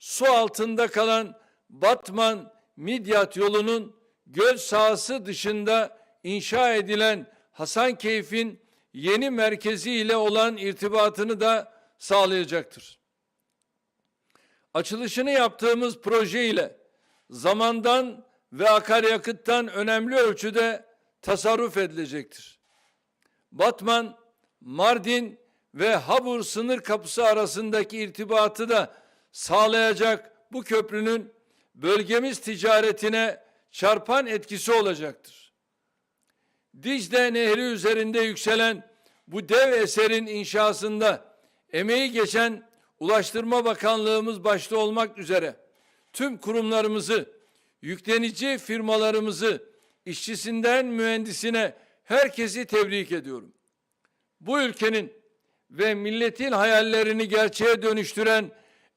su altında kalan Batman-Midyat yolunun göl sahası dışında inşa edilen Hasankeyf'in yeni merkezi ile olan irtibatını da sağlayacaktır. Açılışını yaptığımız proje ile zamandan ve akaryakıttan önemli ölçüde tasarruf edilecektir. Batman, Mardin ve Habur sınır kapısı arasındaki irtibatı da sağlayacak bu köprünün bölgemiz ticaretine çarpan etkisi olacaktır. Dicle Nehri üzerinde yükselen bu dev eserin inşasında emeği geçen Ulaştırma Bakanlığımız başta olmak üzere tüm kurumlarımızı, yüklenici firmalarımızı, işçisinden mühendisine herkesi tebrik ediyorum. Bu ülkenin ve milletin hayallerini gerçeğe dönüştüren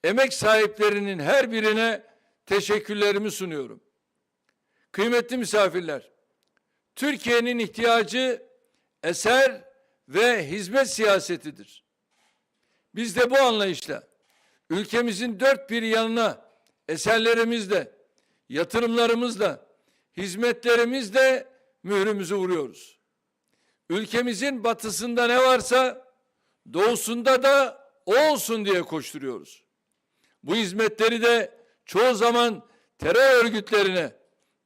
emek sahiplerinin her birine teşekkürlerimi sunuyorum. Kıymetli misafirler, Türkiye'nin ihtiyacı eser ve hizmet siyasetidir. Biz de bu anlayışla ülkemizin dört bir yanına eserlerimizle, yatırımlarımızla, hizmetlerimizle mührümüzü vuruyoruz. Ülkemizin batısında ne varsa doğusunda da o olsun diye koşturuyoruz. Bu hizmetleri de çoğu zaman terör örgütlerine,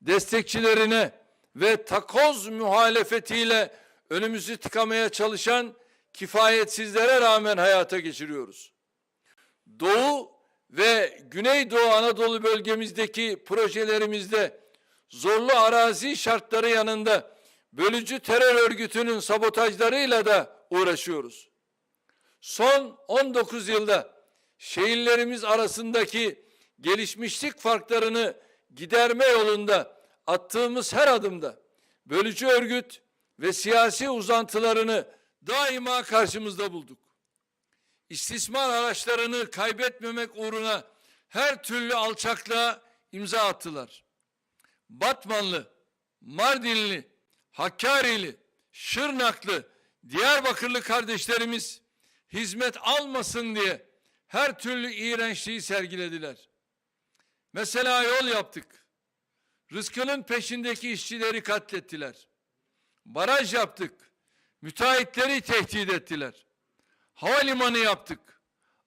destekçilerine ve takoz muhalefetiyle önümüzü tıkamaya çalışan kifayetsizlere rağmen hayata geçiriyoruz. Doğu ve Güneydoğu Anadolu bölgemizdeki projelerimizde zorlu arazi şartları yanında bölücü terör örgütünün sabotajlarıyla da uğraşıyoruz. Son 19 yılda şehirlerimiz arasındaki gelişmişlik farklarını giderme yolunda attığımız her adımda bölücü örgüt ve siyasi uzantılarını daima karşımızda bulduk. İstismar araçlarını kaybetmemek uğruna her türlü alçaklığa imza attılar. Batmanlı, Mardinli, Hakkari'li, Şırnaklı, Diyarbakırlı kardeşlerimiz hizmet almasın diye her türlü iğrençliği sergilediler. Mesela yol yaptık. Rızkının peşindeki işçileri katlettiler. Baraj yaptık. Müteahhitleri tehdit ettiler. Havalimanı yaptık.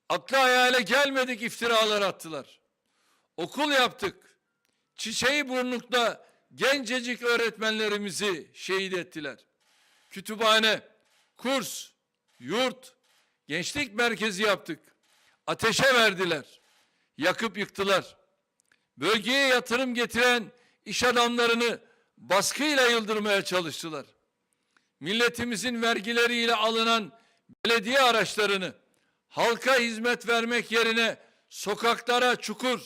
Akla hayale gelmedik iftiralar attılar. Okul yaptık. Çiçeğiburnuk'ta gencecik öğretmenlerimizi şehit ettiler. Kütüphane, kurs, yurt, gençlik merkezi yaptık. Ateşe verdiler. Yakıp yıktılar. Bölgeye yatırım getiren iş adamlarını baskıyla yıldırmaya çalıştılar. Milletimizin vergileriyle alınan belediye araçlarını halka hizmet vermek yerine sokaklara çukur,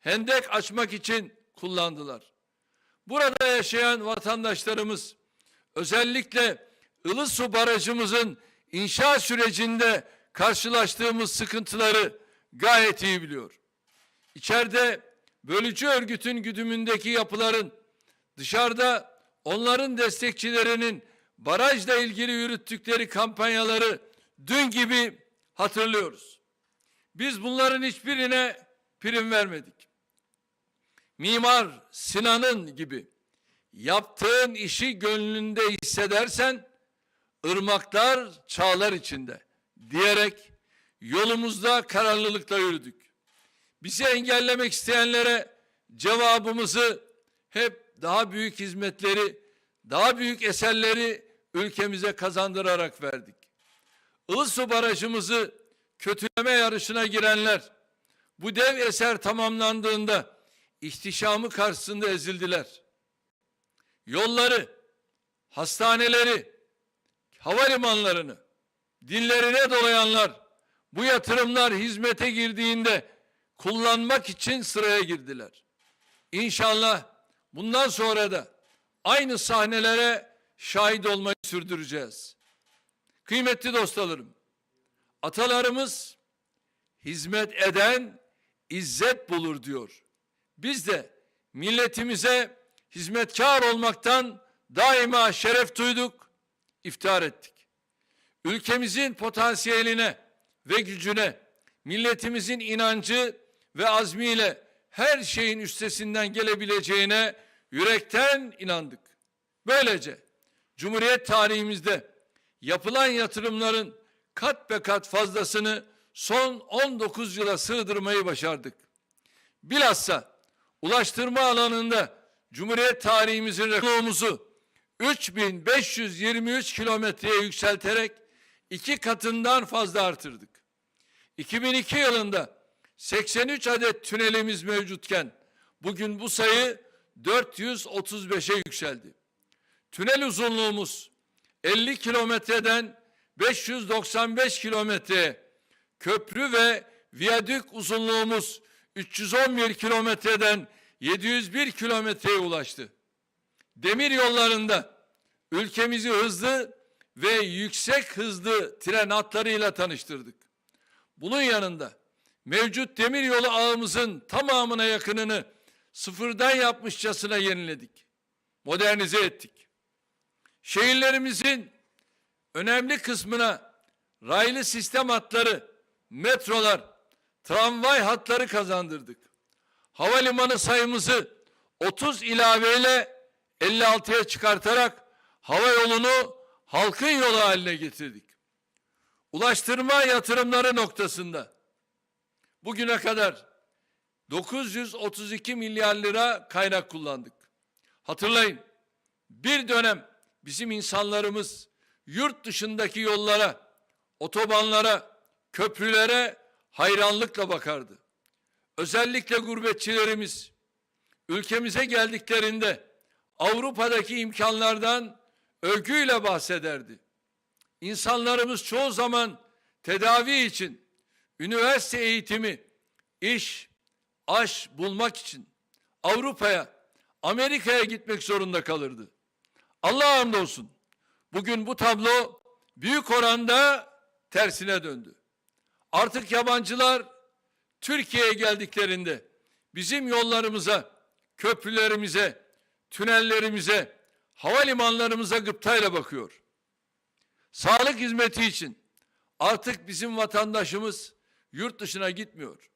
hendek açmak için kullandılar. Burada yaşayan vatandaşlarımız özellikle Ilısu Barajımızın inşa sürecinde karşılaştığımız sıkıntıları gayet iyi biliyor. İçeride bölücü örgütün güdümündeki yapıların, dışarıda onların destekçilerinin barajla ilgili yürüttükleri kampanyaları dün gibi hatırlıyoruz. Biz bunların hiçbirine prim vermedik. Mimar Sinan'ın gibi yaptığın işi gönlünde hissedersen ırmaklar çağlar içinde diyerek yolumuzda kararlılıkla yürüdük. Bizi engellemek isteyenlere cevabımızı hep daha büyük hizmetleri, daha büyük eserleri ülkemize kazandırarak verdik. Ilısu Barajımızı kötüleme yarışına girenler bu dev eser tamamlandığında ihtişamı karşısında ezildiler. Yolları, hastaneleri, havalimanlarını dillerine dolayanlar bu yatırımlar hizmete girdiğinde kullanmak için sıraya girdiler. İnşallah bundan sonra da aynı sahnelere şahit olmayı sürdüreceğiz. Kıymetli dostlarım, atalarımız hizmet eden izzet bulur diyor. Biz de milletimize hizmetkar olmaktan daima şeref duyduk, iftihar ettik. Ülkemizin potansiyeline ve gücüne, milletimizin inancı ve azmiyle her şeyin üstesinden gelebileceğine yürekten inandık. Böylece Cumhuriyet tarihimizde yapılan yatırımların kat be kat fazlasını son 19 yıla sığdırmayı başardık. Bilhassa ulaştırma alanında Cumhuriyet tarihimizin rekorumuzu 3523 kilometreye yükselterek 2 katından fazla artırdık. 2002 yılında 83 adet tünelimiz mevcutken bugün bu sayı 435'e yükseldi. Tünel uzunluğumuz 50 kilometreden 595 kilometreye, köprü ve viyadük uzunluğumuz 311 kilometreden 701 kilometreye ulaştı. Demir yollarında ülkemizi hızlı ve yüksek hızlı tren hatlarıyla tanıştırdık. Bunun yanında mevcut demiryolu ağımızın tamamına yakınını sıfırdan yapmışçasına yeniledik, modernize ettik. Şehirlerimizin önemli kısmına raylı sistem hatları, metrolar, tramvay hatları kazandırdık. Havalimanı sayımızı 30 ilaveyle 56'ya çıkartarak hava yolunu halkın yolu haline getirdik. Ulaştırma yatırımları noktasında bugüne kadar 932 milyar lira kaynak kullandık. Hatırlayın, bir dönem bizim insanlarımız yurt dışındaki yollara, otobanlara, köprülere hayranlıkla bakardı. Özellikle gurbetçilerimiz ülkemize geldiklerinde Avrupa'daki imkanlardan övgüyle bahsederdi. İnsanlarımız çoğu zaman tedavi için, üniversite eğitimi, iş, aş bulmak için Avrupa'ya, Amerika'ya gitmek zorunda kalırdı. Allah'a hamdolsun bugün bu tablo büyük oranda tersine döndü. Artık yabancılar Türkiye'ye geldiklerinde bizim yollarımıza, köprülerimize, tünellerimize, havalimanlarımıza gıptayla bakıyor. Sağlık hizmeti için artık bizim vatandaşımız yurt dışına gitmiyor.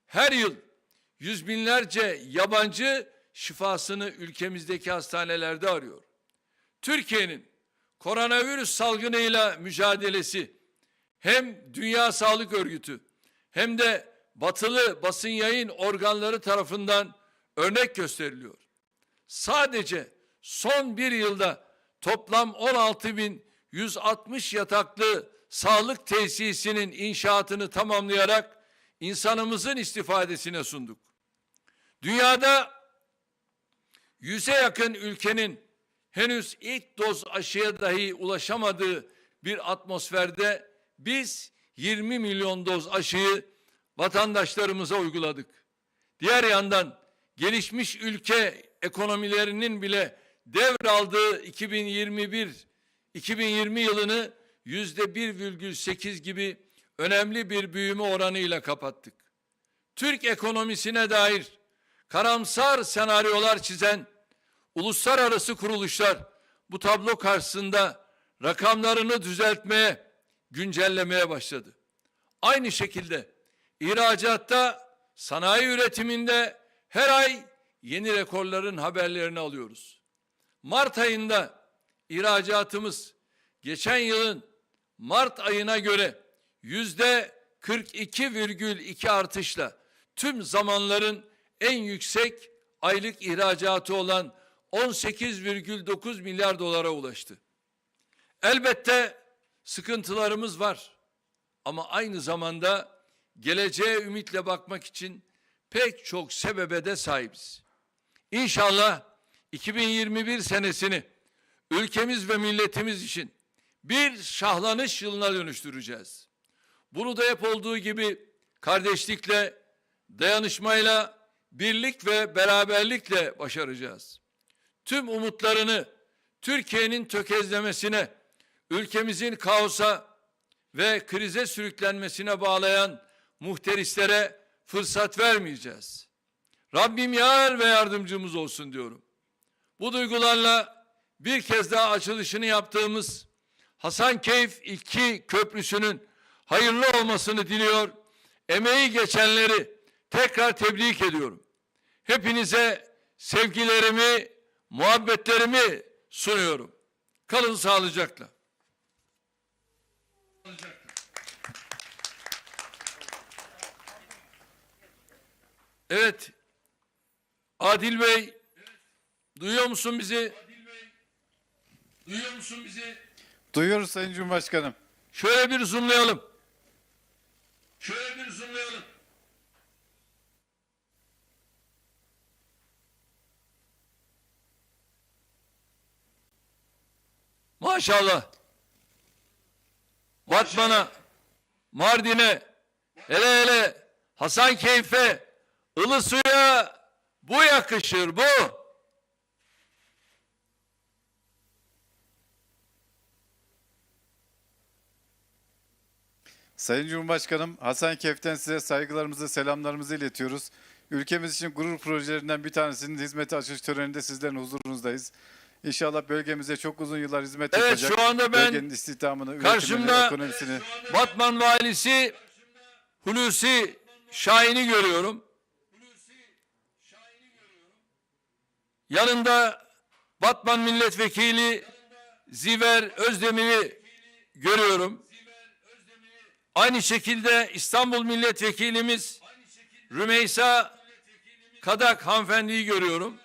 Her yıl yüz binlerce yabancı şifasını ülkemizdeki hastanelerde arıyor. Türkiye'nin koronavirüs salgınıyla mücadelesi hem Dünya Sağlık Örgütü hem de batılı basın yayın organları tarafından örnek gösteriliyor. Sadece son bir yılda toplam 16.160 yataklı sağlık tesisinin inşaatını tamamlayarak insanımızın istifadesine sunduk. Dünyada 100'e yakın ülkenin henüz ilk doz aşıya dahi ulaşamadığı bir atmosferde biz 20 milyon doz aşıyı vatandaşlarımıza uyguladık. Diğer yandan gelişmiş ülke ekonomilerinin bile devraldığı 2020 yılını %1,8 gibi önemli bir büyüme oranıyla kapattık. Türk ekonomisine dair karamsar senaryolar çizen uluslararası kuruluşlar bu tablo karşısında rakamlarını düzeltmeye, güncellemeye başladı. Aynı şekilde ihracatta, sanayi üretiminde her ay yeni rekorların haberlerini alıyoruz. Mart ayında ihracatımız geçen yılın Mart ayına göre %42,2 artışla tüm zamanların en yüksek aylık ihracatı olan 18,9 milyar dolara ulaştı. Elbette sıkıntılarımız var ama aynı zamanda geleceğe ümitle bakmak için pek çok sebebe de sahibiz. İnşallah 2021 senesini ülkemiz ve milletimiz için bir şahlanış yılına dönüştüreceğiz. Bunu da hep olduğu gibi kardeşlikle, dayanışmayla, birlik ve beraberlikle başaracağız. Tüm umutlarını Türkiye'nin tökezlemesine, ülkemizin kaosa ve krize sürüklenmesine bağlayan muhterislere fırsat vermeyeceğiz. Rabbim yar ve yardımcımız olsun diyorum. Bu duygularla bir kez daha açılışını yaptığımız Hasankeyf 2 Köprüsü'nün hayırlı olmasını diliyor. Emeği geçenleri tekrar tebrik ediyorum. Hepinize sevgilerimi, muhabbetlerimi sunuyorum. Kalın sağlıcakla. Evet. Adil Bey, duyuyor musun bizi? Duyuyor musun bizi? Duyuyoruz Sayın Cumhurbaşkanım. Şöyle bir zoomlayalım. Şöyle bir zoomlayalım. Maşallah. Batman'a, Mardin'e, hele hele Hasankeyf'e, Ilısu'ya bu yakışır, bu. Sayın Cumhurbaşkanım, Hasankeyf'ten size saygılarımızı, selamlarımızı iletiyoruz. Ülkemiz için gurur projelerinden bir tanesinin hizmete açılış töreninde sizlerin huzurunuzdayız. İnşallah bölgemize çok uzun yıllar hizmet Evet, yapacak. şu anda ben bölgenin istihdamını, üretimini, karşımda ekonomisini. Batman Valisi Hulusi Şahin'i görüyorum. Yanında Batman Milletvekili Ziver Özdemir'i görüyorum. Aynı şekilde İstanbul Milletvekilimiz Rümeysa Kadak hanımefendiyi görüyorum.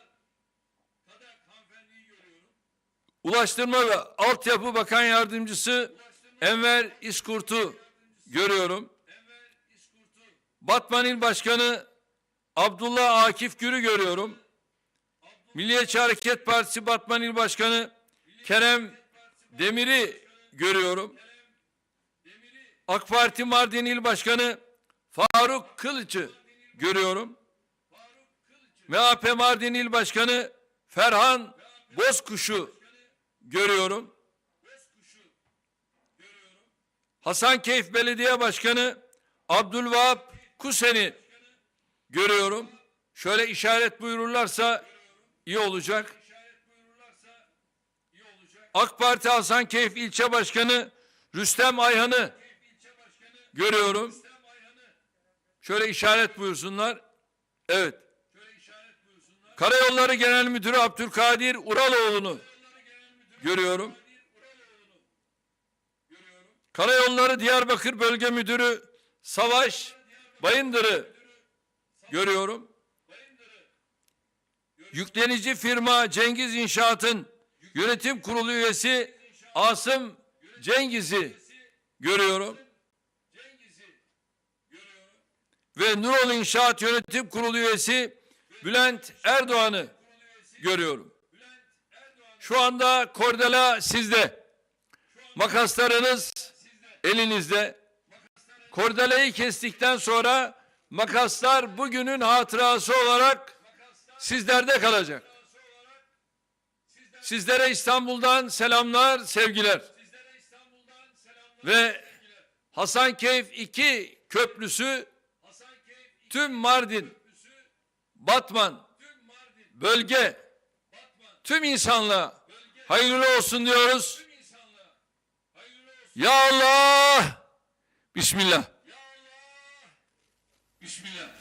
Ulaştırma ve Altyapı Bakan Yardımcısı Enver İskurt'u görüyorum. Batman İl Başkanı Abdullah Akif Gür'ü görüyorum. Milliyetçi Hareket Partisi Batman İl Başkanı Kerem Demir'i görüyorum. AK Parti Mardin İl Başkanı Faruk Kılıç'ı görüyorum. MHP Mardin İl Başkanı Ferhan Bozkuş'u görüyorum. Hasankeyf Belediye Başkanı Abdülvahap Kusen'i görüyorum. Şöyle işaret buyururlarsa iyi olacak. AK Parti Hasankeyf İlçe Başkanı Rüstem Ayhan'ı görüyorum. Şöyle işaret buyursunlar. Evet. Karayolları Genel Müdürü Abdülkadir Uraloğlu'nu görüyorum. Karayolları Diyarbakır Bölge Müdürü Savaş Bayındır'ı görüyorum. Yüklenici firma Cengiz İnşaat'ın yönetim kurulu üyesi Asım Cengiz'i görüyorum. Ve Nurol İnşaat Yönetim Kurulu üyesi Bülent Erdoğan'ı görüyorum. Şu anda kordela sizde. Makaslarınız elinizde. Kordelayı kestikten sonra makaslar bugünün hatırası olarak sizlerde kalacak. Sizlere İstanbul'dan selamlar, sevgiler. Ve Hasankeyf 2 köprüsü tüm Mardin, Batman, bölge, tüm insanlığa hayırlı olsun diyoruz. Ya Allah! Bismillah. Bismillah.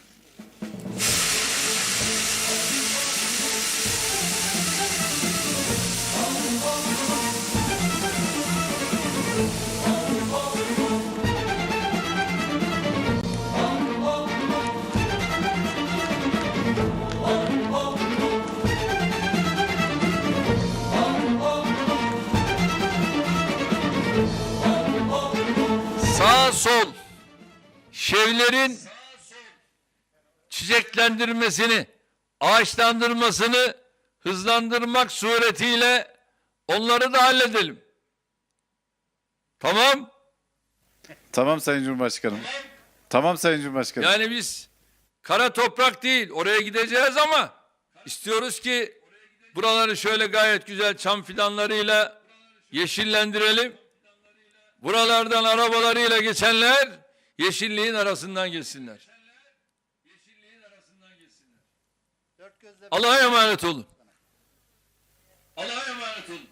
Sağ sol şevlerin çiçeklendirmesini, ağaçlandırmasını hızlandırmak suretiyle onları da halledelim. Tamam? Tamam Sayın Cumhurbaşkanım. Tamam Sayın Cumhurbaşkanım. Yani biz kara toprak değil, oraya gideceğiz ama istiyoruz ki buraları şöyle gayet güzel çam fidanlarıyla yeşillendirelim. Buralardan arabalarıyla geçenler yeşilliğin arasından geçsinler. Allah'a emanet olun. Allah'a emanet olun.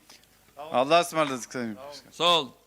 Allah'a ısmarladık Sayın Cumhurbaşkanım. Sağ olun.